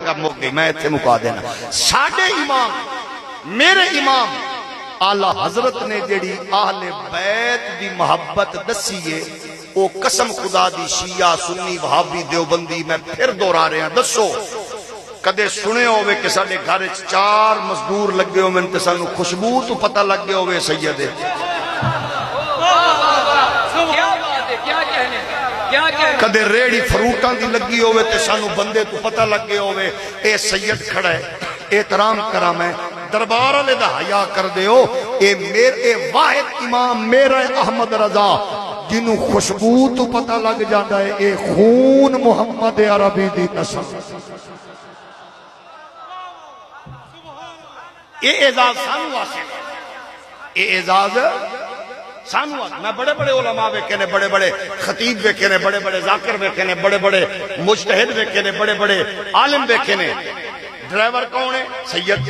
گا مک گئی، میں اتنے مکا دینا۔ ساڈے امام، میرے امام آلہ حضرت نے جڑی اہل بیت دی محبت دسیے، او قسم خدا دی شیعہ سنی وہابی دیوبندی میں پھر دہرا رہے ہیں۔ دسو کدے سنے ہوئے کہ ساڈے گھر 4 مزدور لگے ہوئے تے سانو خوشبو تو پتہ لگ گیا ہوئے سید کدے ریڑی فروٹاں دی لگی ہوئے تے سانو بندے تو پتہ لگ گیا ہوئے اے سید کھڑا ہے، احترام کرا میں دربار والے دا حیا کر دیو۔ اے واحد امام میرا احمد رضا جنوں خوشبو تو پتہ لگ جاتا ہے اے خون محمد عربی دی نسل۔ اے اعزاز سانو واسطے، اے اعزاز سانو واسطے۔ میں بڑے بڑے علماء ویکھے نے، بڑے بڑے خطیب ویکھے نے، بڑے بڑے ذاکر ویکھے نے، بڑے بڑے مجتہد ویکھے نے، بڑے بڑے عالم ویکھے نے۔ ڈرائیور کون ہے؟ سید۔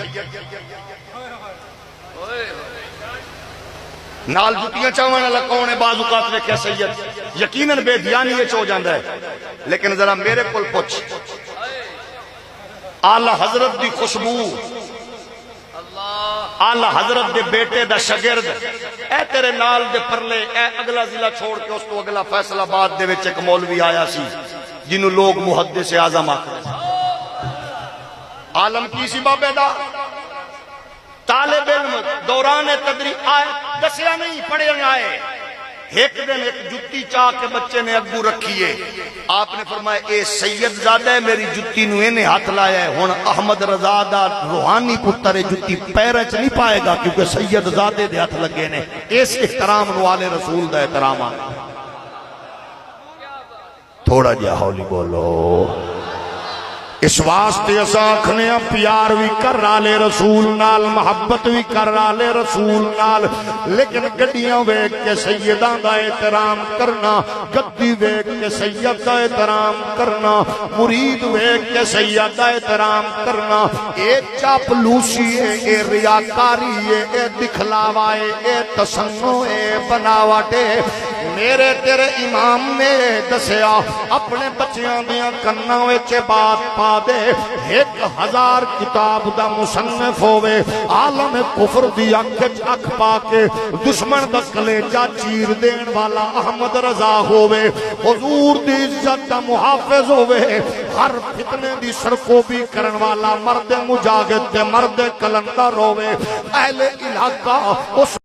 نال جتیاں چاون والا کون ہے؟ بعض اوقات ویکھیا سید، یقیناً بے دھیانی وچ ہو جاندا ہے، لیکن ذرا میرے کول پوچھ، اعلی حضرت دی خوشبو، اعلی حضرت دے بیٹے دا شاگرد، اے تیرے نال دے پرلے، اے اگلا ضلع چھوڑ کے اس تو اگلا فیصل آباد دے وچ ایک مولوی آیا سی جنوں لوگ محدث اعظم آکھدے سی۔ عالم کی سی بابے دا؟ طالب علم دوران تدریس آئے، دسیا نہیں پڑھے آئے، ایک دن ایک جتی چاہ کے بچے نے اگو رکھیے، آپ نے فرمایا اے سید زادہ ہے، میری جتی نو انہیں ہاتھ لایا ہے، ہون احمد رضا دا روحانی پتر جتی پیرے چ نہیں پائے گا کیونکہ سید زادے دے ہاتھ لگے نے۔ اس احترام نو آلے رسول دا احترام آ۔ تھوڑا جا ہولی بولو۔ اس واسطے اسا آکھنے پیار بھی کر رالے رسول نال، محبت بھی کر رالے رسول نال، لیکن گڈیاں ویکھ کے سیداں دا احترام کرنا، گدی ویکھ کے سید دا احترام کرنا، مرید ویکھ کے سید دا احترام کرنا، اے چاپلوسی ہے، اے ریاکاری ہے، اے دکھلاوا ہے، اے تصنع ہے، بناوٹ ہے۔ میرے تیرے امام نے دسیا اپنے بچیاں دیاں کناں وچ بات پا دے، 1000 کتاب دا مصنف ہوئے، عالم کفر دی اکھ پا کے دشمن دا کلیجہ چیر دین والا احمد رضا ہوئے، حضور دی عزت دا محافظ ہوئے، ہر فتنے دی سرکوبی کرن والا مرد مجاہد تے مرد کلندر ہوئے، اہل علاقہ اس